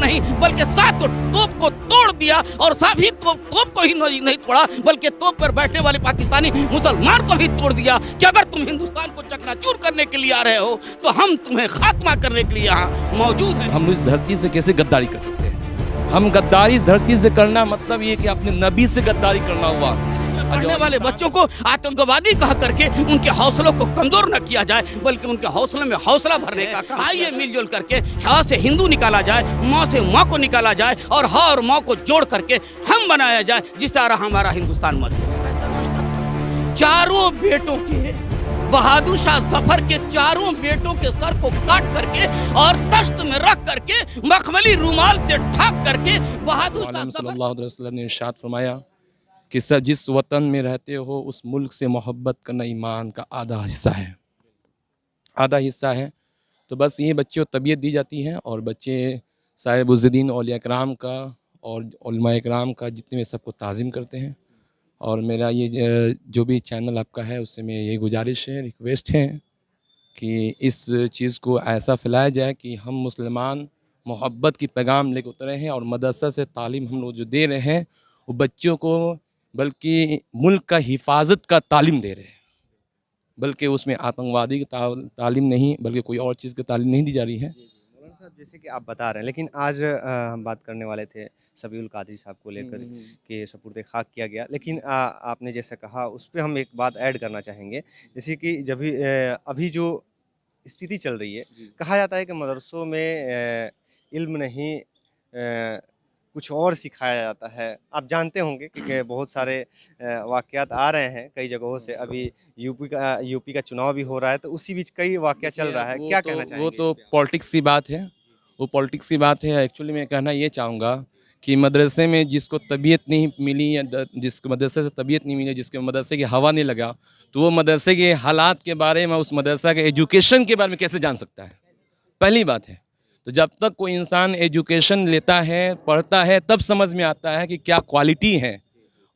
नहीं बल्कि 7 तोप को तोड़ दिया, और साथ ही तोप को ही नहीं तोड़ा बल्कि तोप पर बैठने वाले पाकिस्तानी मुसलमान को भी तोड़ दिया कि अगर तुम हिंदुस्तान को चकनाचूर करने के लिए आ रहे हो तो हम तुम्हें खात्मा करने के लिए यहाँ मौजूद हैं। हम इस धरती से कैसे गद्दारी कर सकते हैं? हम गद्दारी इस धरती से करना मतलब ये कि अपने नबी से गद्दारी करना हुआ। पढ़ने वाले बच्चों को आतंकवादी कह करके उनके हौसलों को कमजोर न किया जाए बल्कि उनके हौसलों में हौसला भरने का काम। आइए मिलजुल करके हा से हिंदू निकाला जाए, माँ से माँ को निकाला जाए और हा और माँ को जोड़ करके हम बनाया जाए, जिस तरह हमारा हिंदुस्तान मजबूत। चारों बेटों के बहादुर शाह जफर के चारों बेटों के सर को काट करके और तख्त में रख करके मखमली रुमाल से ढक करके बहादुर शाह सल्लल्लाहु अलैहि वसल्लम ने इरशाद फरमाया कि सब जिस वतन में रहते हो उस मुल्क से मोहब्बत करना ईमान का आधा हिस्सा है, आधा हिस्सा है। तो बस ये बच्चों को तबीयत दी जाती है और बच्चे सारे बुज़ुर्गीन औलिया कराम का और उलमा कराम का जितने में सबको ताज़ीम करते हैं। और मेरा ये जो भी चैनल आपका है उससे मैं यही गुजारिश है, रिक्वेस्ट है कि इस चीज़ को ऐसा फैलाया जाए कि हम मुसलमान मोहब्बत की पैगाम लेकर उतरे हैं और मदरसा से तालीम हम लोग जो दे रहे हैं वो बच्चों को बल्कि मुल्क का हिफाजत का तालीम दे रहे हैं, बल्कि उसमें आतंकवादी की तालीम नहीं बल्कि कोई और चीज़ की तालीम नहीं दी जा रही है। मौलाना साहब जैसे कि आप बता रहे हैं, लेकिन आज हम बात करने वाले थे सबीउल कादरी साहब को लेकर कि सपुर्द खाक किया गया, लेकिन आपने जैसा कहा उस पर हम एक बात ऐड करना चाहेंगे। जैसे कि जब अभी जो स्थिति चल रही है, कहा जाता है कि मदरसों में इल्म नहीं कुछ और सिखाया जाता है। आप जानते होंगे कि बहुत सारे वाक़यात आ रहे हैं कई जगहों से। अभी यूपी का चुनाव भी हो रहा है, तो उसी बीच कई वाक़या चल रहा है। क्या कहना चाहेंगे? वो तो पॉलिटिक्स की बात है, वो पॉलिटिक्स की बात है। एक्चुअली मैं कहना ये चाहूँगा कि मदरसे में जिसको तबीयत नहीं मिली या जिसको मदरसे से तबीयत नहीं मिली, जिसके मदरसे की हवा नहीं लगा, तो वो मदरसे के हालात के बारे में, उस मदरसा के एजुकेशन के बारे में कैसे जान सकता है? पहली बात है। तो जब तक कोई इंसान एजुकेशन लेता है, पढ़ता है, तब समझ में आता है कि क्या क्वालिटी है।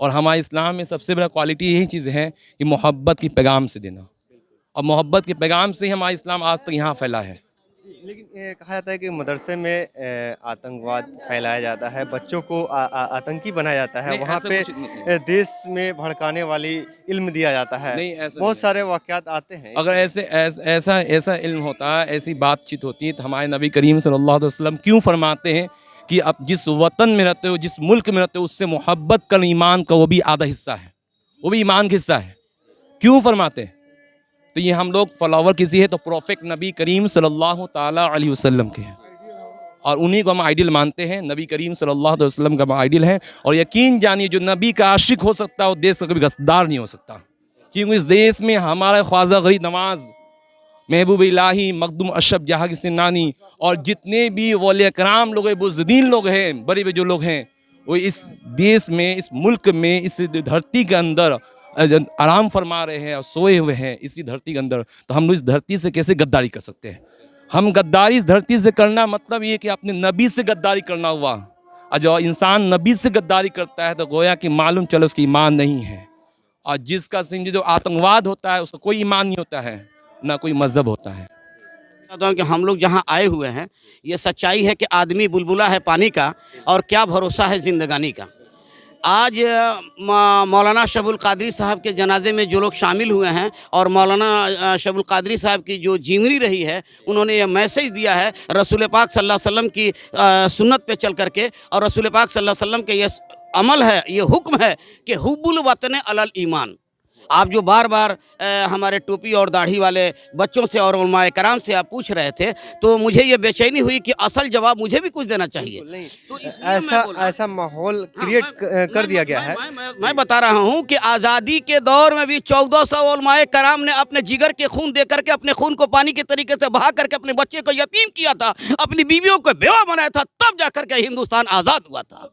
और हमारे इस्लाम में सबसे बड़ा क्वालिटी यही चीज़ है कि मोहब्बत की पैगाम से देना, और मोहब्बत के पैगाम से ही हमारा इस्लाम आज तक यहाँ फैला है। लेकिन कहा जाता है कि मदरसे में आतंकवाद फैलाया जाता है, बच्चों को आतंकी बनाया जाता है, वहाँ पे देश में भड़काने वाली इल्म दिया जाता है। बहुत सारे वाक़यात आते हैं। अगर ऐसा इल्म होता, ऐसी बातचीत होती तो हमारे नबी करीम सल्लल्लाहु अलैहि वसल्लम क्यों फरमाते हैं कि अब जिस वतन में रहते हो, जिस मुल्क में रहते हो, उससे मोहब्बत करना ईमान का वो भी आधा हिस्सा है, वो भी ईमान का हिस्सा है। क्यों फरमाते हैं? तो ये हम लोग फॉलोवर किसी है तो प्रोफेट नबी करीम सल्लल्लाहु ताला अलैहि वसल्लम के हैं, और उन्हीं को हम आइडियल मानते हैं। नबी करीम सल्लल्लाहु अलैहि वसल्लम का आइडियल है। और यकीन जानिए जो नबी का आशिक हो सकता है वो देश का कभी गद्दार नहीं हो सकता, क्योंकि इस देश में हमारा ख्वाजा गरीब नवाज, महबूब इलाही, मखदूम अशरफ जहांगीर सिन्नानी और जितने भी औलिया कराम लोग हैं, बुज़दीन लोग हैं, बड़े जो लोग हैं, वो इस देश में, इस मुल्क में, इस धरती के अंदर आराम फरमा रहे हैं और सोए हुए हैं इसी धरती के अंदर। तो हम लोग इस धरती से कैसे गद्दारी कर सकते हैं? हम गद्दारी इस धरती से करना मतलब ये कि अपने नबी से गद्दारी करना हुआ। और जो इंसान नबी से गद्दारी करता है तो गोया कि मालूम चलो उसकी ईमान नहीं है। और जिसका समझे जो आतंकवाद होता है उसका कोई ईमान नहीं होता है, ना कोई मजहब होता है। कि हम लोग जहाँ आए हुए हैं, ये सच्चाई है कि आदमी बुलबुला है पानी का और क्या भरोसा है जिंदगानी का। आज मौलाना शबुल कादरी साहब के जनाजे में जो लोग शामिल हुए हैं और मौलाना शबुल कादरी साहब की जो जीवनी रही है, उन्होंने ये मैसेज दिया है रसूल पाक सल्लल्लाहु अलैहि वसल्लम की सुन्नत पे चल करके। और रसूल पाक सल्लल्लाहु अलैहि वसल्लम के ये अमल है, ये हुक्म है कि हुब्बुल वतन अलल ईमान। आप जो बार बार हमारे टोपी और दाढ़ी वाले बच्चों से और उलमाए कराम से आप पूछ रहे थे, तो मुझे ये बेचैनी हुई कि असल जवाब मुझे भी कुछ देना चाहिए। तो ऐसा माहौल क्रिएट कर दिया गया है। मैं बता रहा हूँ कि आज़ादी के दौर में भी 1400 उलमाए कराम ने अपने जिगर के खून दे करके, अपने खून को पानी के तरीके से बहा करके अपने बच्चे को यतीम किया था, अपनी बीवियों को बेवा बनाया था, तब जाकर के हिंदुस्तान आज़ाद हुआ था।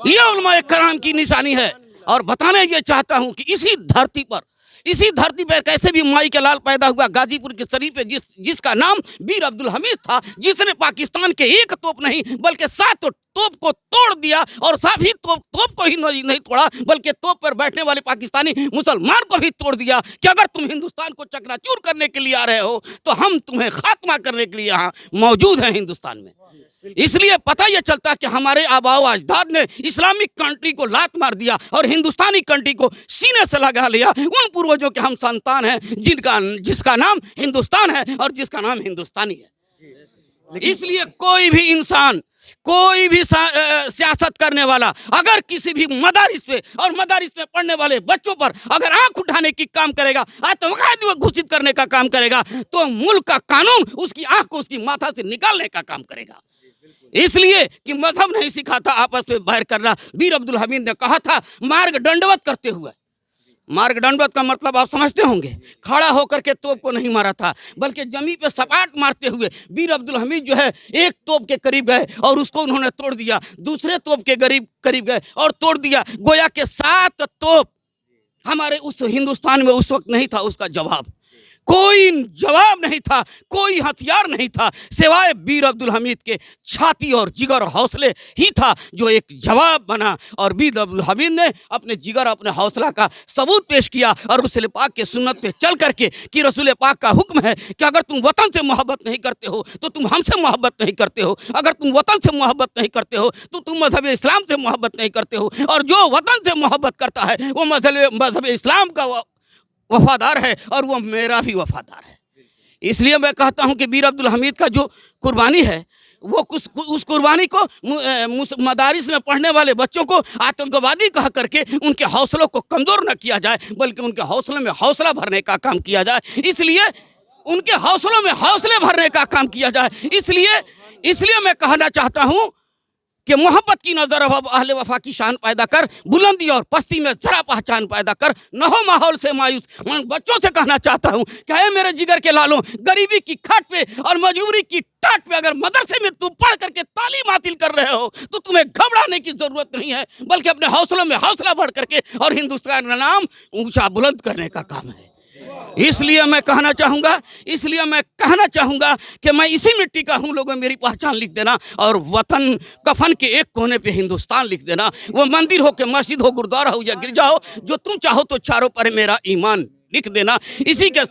ये उलमाए कराम की निशानी है। और बताने ये चाहता हूं कि इसी धरती पर कैसे भी माई के लाल पैदा हुआ गाजीपुर के शरीफ पे, जिसका नाम वीर अब्दुल हमीद था, जिसने पाकिस्तान के एक तोप नहीं बल्कि 7 तोप को तोड़ दिया, और साथ ही तोप को ही नहीं तोड़ा बल्कि तोप पर बैठने वाले पाकिस्तानी मुसलमान को भी तोड़ दिया कि अगर तुम हिंदुस्तान को चकनाचूर करने के लिए आ रहे हो तो हम तुम्हें खात्मा करने के लिए यहाँ मौजूद हैं हिंदुस्तान में। इसलिए पता यह चलता कि हमारे आबाओ अजदाद ने इस्लामिक कंट्री को लात मार दिया और हिंदुस्तानी कंट्री को सीने से लगा लिया। उन पूर्वजों के हम संतान हैं जिसका नाम हिंदुस्तान है और जिसका नाम हिंदुस्तानी है। इसलिए कोई भी इंसान, कोई भी सियासत करने वाला अगर किसी भी मदारिस पे और मदारिस में पढ़ने वाले बच्चों पर अगर आंख उठाने की काम करेगा, आतंकवादी घोषित करने का काम करेगा, तो मुल्क का कानून उसकी आंख को उसकी माथा से निकालने का काम करेगा। इसलिए कि मजहब नहीं सिखाता आपस में बैर करना। वीर अब्दुल हमीद ने कहा था मार्ग दंडवत करते हुए, मार्ग दंडवत का मतलब आप समझते होंगे, खड़ा होकर के तोप को नहीं मारा था बल्कि जमीन पे सपाट मारते हुए वीर अब्दुल हमीद जो है एक तोप के करीब गए और उसको उन्होंने तोड़ दिया, दूसरे तोप के करीब गए और तोड़ दिया। गोया के 7 तोप हमारे उस हिंदुस्तान में उस वक्त नहीं था उसका जवाब, कोई जवाब नहीं था, कोई हथियार नहीं था सिवाय वीर अब्दुल हमीद के छाती और जिगर और हौसले ही था जो एक जवाब बना। और वीर अब्दुल हमीद ने अपने जिगर, अपने हौसला का सबूत पेश किया और रसूल पाक के सुन्नत पे चल करके कि रसूल पाक का हुक्म है कि अगर तुम वतन से मोहब्बत नहीं करते हो तो तुम हमसे मोहब्बत नहीं करते हो, अगर तुम वतन से मोहब्बत नहीं करते हो तो तुम मजहब इस्लाम से मोहब्बत नहीं करते हो, और जो वतन से मोहब्बत करता है वो मजहब इस्लाम का वफादार है और वो मेरा भी वफादार है। इसलिए मैं कहता हूं कि वीर अब्दुल हमीद का जो कुर्बानी है वो उस कुर्बानी को मदारिस में पढ़ने वाले बच्चों को आतंकवादी कह करके उनके हौसलों को कमज़ोर न किया जाए बल्कि उनके हौसलों में हौसला भरने का काम किया जाए। इसलिए उनके हौसलों में हौसले भरने का काम किया जाए। इसलिए मैं कहना चाहता हूँ कि मोहब्बत की नज़र अब अहले वफा की शान पैदा कर, बुलंदी और पस्ती में ज़रा पहचान पैदा कर, न हो माहौल से मायूस। मैं बच्चों से कहना चाहता हूँ कि मेरे जिगर के लालों, गरीबी की खाट पे और मजबूरी की टाट पे अगर मदरसे में तुम पढ़ करके तालीम हासिल कर रहे हो तो तुम्हें घबराने की ज़रूरत नहीं है बल्कि अपने हौसलों में हौसला बढ़ करके और हिंदुस्तान का नाम ऊँचा बुलंद करने का काम है। इसलिए मैं कहना चाहूँगा कि मैं इसी मिट्टी का हूँ, लोगों मेरी पहचान लिख देना और वतन कफन के एक कोने पे हिंदुस्तान लिख देना। वो मंदिर हो के मस्जिद हो, गुरुद्वारा हो या गिरजा हो, जो तुम चाहो तो चारों पर मेरा ईमान लिख देना। इसी के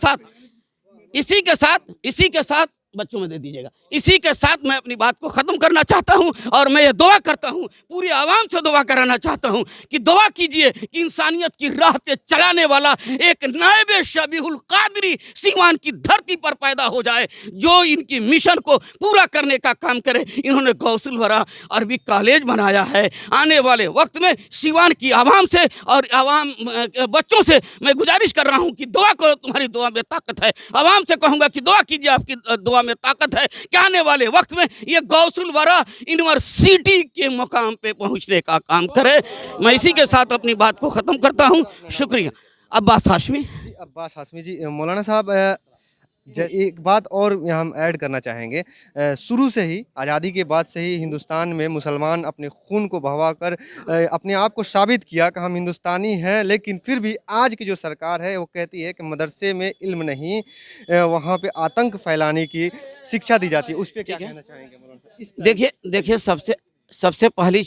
साथ बच्चों में दे दीजिएगा। इसी के साथ मैं अपनी बात को ख़त्म करना चाहता हूं और मैं ये दुआ करता हूं, पूरी आवाम से दुआ कराना चाहता हूं कि दुआ कीजिए कि इंसानियत की राह पे चलाने वाला एक नायब शबीहुल कादरी सीवान की धरती पर पैदा हो जाए जो इनकी मिशन को पूरा करने का काम करे। इन्होंने गौसुल वरा अरबी कॉलेज बनाया है। आने वाले वक्त में सीवान की आवाम से और आवाम बच्चों से मैं गुजारिश कर रहा हूँ कि दुआ करो, तुम्हारी दुआ में ताकत है। आवाम से कहूँगा कि दुआ कीजिए, आपकी दुआ में ताकत है कि आने वाले वक्त में ये गौसुल वरा यूनिवर्सिटी के मुकाम पे पहुंचने का काम करे। मैं इसी के साथ अपनी बात को ख़त्म करता हूं। शुक्रिया। अब्बास हाशमी जी, मौलाना साहब एक बात और हम ऐड करना चाहेंगे। शुरू से ही, आज़ादी के बाद से ही हिंदुस्तान में मुसलमान अपने खून को बहा कर अपने आप को साबित किया कि हम हिंदुस्तानी हैं, लेकिन फिर भी आज की जो सरकार है वो कहती है कि मदरसे में इल्म नहीं, वहाँ पे आतंक फैलाने की शिक्षा दी जाती है। उस पर क्या कहना चाहेंगे मौलाना साहब? देखिए सबसे पहली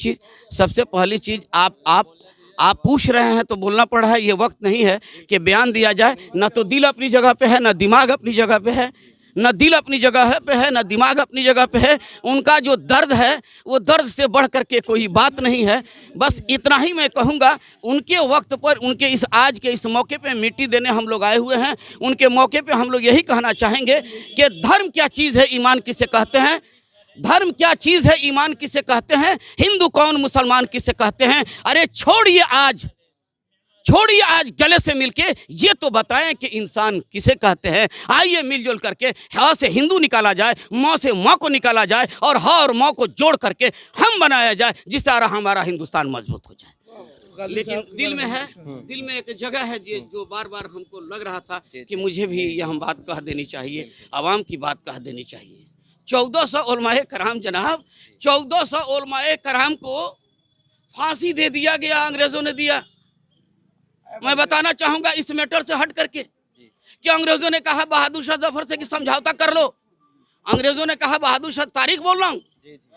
चीज़ आप पूछ रहे हैं तो बोलना पड़ रहा है। ये वक्त नहीं है कि बयान दिया जाए, ना तो दिल अपनी जगह पे है, ना दिमाग अपनी जगह पे है, ना दिल अपनी जगह पे है, ना दिमाग अपनी जगह पे है। उनका जो दर्द है वो दर्द से बढ़ करके कोई बात नहीं है। बस इतना ही मैं कहूँगा, उनके वक्त पर, उनके इस आज के इस मौके पे मिट्टी देने हम लोग आए हुए हैं। उनके मौके पे हम लोग यही कहना चाहेंगे कि धर्म क्या चीज़ है, ईमान किसे कहते हैं, धर्म क्या चीज़ है, ईमान किसे कहते हैं, हिंदू कौन, मुसलमान किसे कहते हैं। अरे छोड़िए आज गले से मिलके ये तो बताएं कि इंसान किसे कहते हैं। आइए मिलजुल करके हा से हिंदू निकाला जाए, माँ से माँ को निकाला जाए और हा और माँ को जोड़ करके हम बनाया जाए, जिस तरह हमारा हिंदुस्तान मजबूत हो जाए। लेकिन दिल में एक जगह है जो बार बार हमको लग रहा था कि मुझे भी यह बात कह देनी चाहिए, आवाम की बात कह देनी चाहिए। 1400 उलमाए कराम जनाब, 1400 उलमाए कराम को फांसी दे दिया गया, अंग्रेजों ने दिया। मैं बताना चाहूंगा इस मैटर से हट करके कि अंग्रेजों ने कहा बहादुर शाह जफर से कि समझौता कर लो। अंग्रेजों ने कहा बहादुर शाह, तारीख बोल रहा हूँ,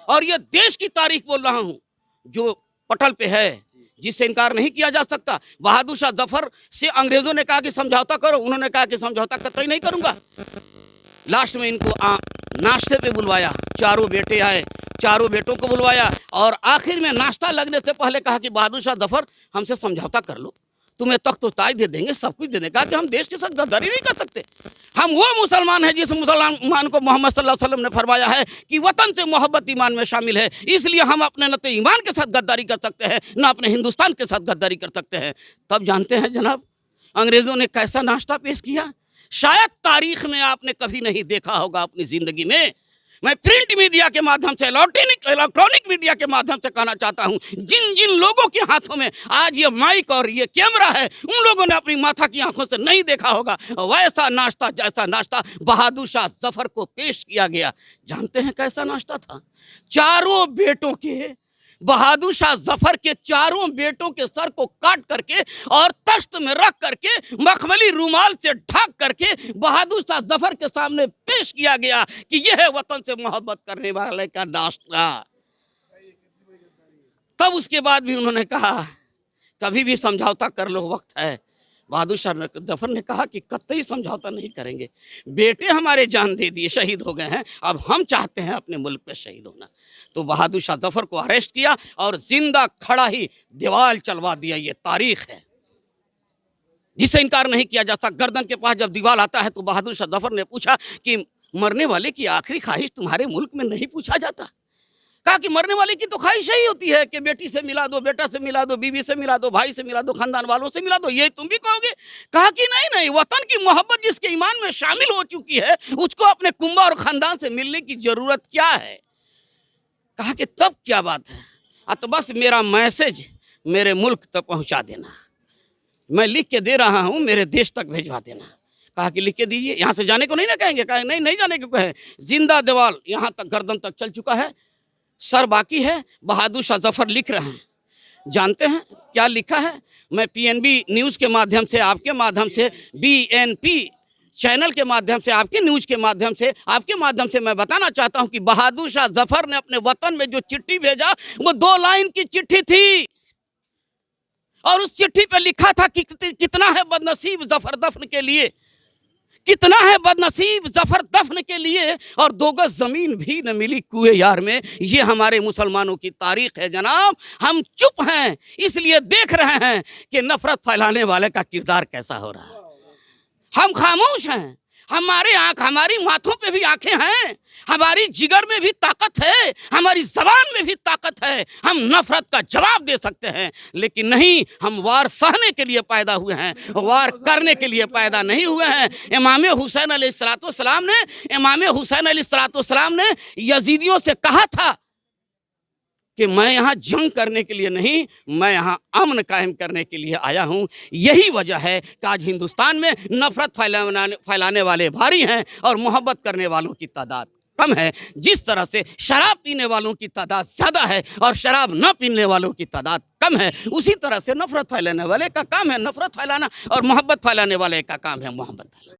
और ये देश की तारीख बोल रहा हूँ जो पटल पे है, जिससे इनकार नहीं किया जा सकता। बहादुर शाह जफर से अंग्रेजों ने कहा कि समझौता करो, उन्होंने कहा कि समझौता कतई नहीं करूंगा। लास्ट में इनको नाश्ते पे बुलवाया, चारों बेटे आए, चारों बेटों को बुलवाया और आखिर में नाश्ता लगने से पहले कहा कि बहादुर शाह जफर हमसे समझौता कर लो, तुम्हें तख्त ताज दे देंगे, सब कुछ दे देंगे। कहा कि हम देश के साथ गद्दारी नहीं कर सकते। हम वो मुसलमान हैं जिस मुसलमान को मोहम्मद सल्लल्लाहु अलैहि वसल्लम ने फरमाया है कि वतन से मोहब्बत ईमान में शामिल है, इसलिए हम अपने न तो ईमान के साथ गद्दारी कर सकते हैं न अपने हिंदुस्तान के साथ गद्दारी कर सकते हैं। तब जानते हैं जनाब अंग्रेज़ों ने कैसा नाश्ता पेश किया, शायद तारीख में आपने कभी नहीं देखा होगा अपनी ज़िंदगी में। मैं प्रिंट मीडिया के माध्यम से, इलेक्ट्रॉनिक मीडिया के माध्यम से कहना चाहता हूं, जिन जिन लोगों के हाथों में आज ये माइक और ये कैमरा है, उन लोगों ने अपनी माथा की आंखों से नहीं देखा होगा वैसा नाश्ता जैसा नाश्ता बहादुर शाह जफर को पेश किया गया। जानते हैं कैसा नाश्ता था? चारों बेटों के, बहादुर शाह जफर के चारों बेटों के सर को काट करके और तख्त में रख करके मखमली रुमाल से ढक करके बहादुर शाह जफर के सामने पेश किया गया कि यह है वतन से मोहब्बत करने वाले का नाश्ता। तब उसके बाद भी उन्होंने कहा कभी भी समझौता कर लो, वक्त है। बहादुर शाह जफर ने कहा कि कतई समझौता नहीं करेंगे, बेटे हमारे जान दे दिए, शहीद हो गए हैं, अब हम चाहते हैं अपने मुल्क पे शहीद होना। तो बहादुर शाह जफर को अरेस्ट किया और जिंदा खड़ा ही दीवार चलवा दिया। ये तारीख है जिसे इनकार नहीं किया जाता। गर्दन के पास जब दीवार आता है तो बहादुर शाह जफर ने पूछा कि मरने वाले की आखिरी ख्वाहिश तुम्हारे मुल्क में नहीं पूछा जाता? कहा कि मरने वाले की तो ख्वाहिश यही होती है कि बेटी से मिला दो, बेटा से मिला दो, बीवी से मिला दो, भाई से मिला दो, खानदान वालों से मिला दो, ये तुम भी कहोगे? कहा कि नहीं नहीं, वतन की मोहब्बत जिसके ईमान में शामिल हो चुकी है उसको अपने कुंबा और खानदान से मिलने की जरूरत क्या है? कहा कि तब क्या बात है, तो बस मेरा मैसेज मेरे मुल्क तक पहुंचा देना, मैं लिख के दे रहा हूं, मेरे देश तक भिजवा देना। कहा कि लिख के दीजिए, यहाँ से जाने को नहीं ना कहेंगे? कहा नहीं नहीं जाने को कहे। जिंदा दीवार यहाँ तक गर्दन तक चल चुका है, सर बाकी है। बहादुर शाह जफर लिख रहे हैं, जानते हैं क्या लिखा है? मैं PNB न्यूज़ के माध्यम से, आपके माध्यम से, BNP चैनल के माध्यम से, आपके न्यूज़ के माध्यम से, आपके माध्यम से मैं बताना चाहता हूं कि बहादुर शाह जफर ने अपने वतन में जो चिट्ठी भेजा वो 2 लाइन की चिट्ठी थी और उस चिट्ठी पे लिखा था कि कितना है बदनसीब जफर दफन के लिए, कितना है बदनसीब जफर दफन के लिए, और 2 गज जमीन भी न मिली कुएं यार में। ये हमारे मुसलमानों की तारीख है जनाब। हम चुप हैं इसलिए देख रहे हैं कि नफरत फैलाने वाले का किरदार कैसा हो रहा है। हम खामोश हैं, हमारी माथों पे भी आंखें हैं, हमारी जिगर में भी ताकत है, हमारी जबान में भी ताकत है, हम नफरत का जवाब दे सकते हैं। लेकिन नहीं, हम वार सहने के लिए पैदा हुए हैं, वार करने के लिए पैदा नहीं हुए हैं। इमाम हुसैन अलैहिस्सलाम ने यजीदियों से कहा था कि मैं यहाँ जंग करने के लिए नहीं, मैं यहाँ अमन कायम करने के लिए आया हूँ। यही वजह है कि आज हिंदुस्तान में नफरत फैलाने वाले भारी हैं और मोहब्बत करने वालों की तादाद कम है। जिस तरह से शराब पीने वालों की तादाद ज़्यादा है और शराब न पीने वालों की तादाद कम है, उसी तरह से नफरत फैलाने वाले का काम है नफरत फैलाना और मोहब्बत फैलाने वाले का काम है मोहब्बत फैलाना।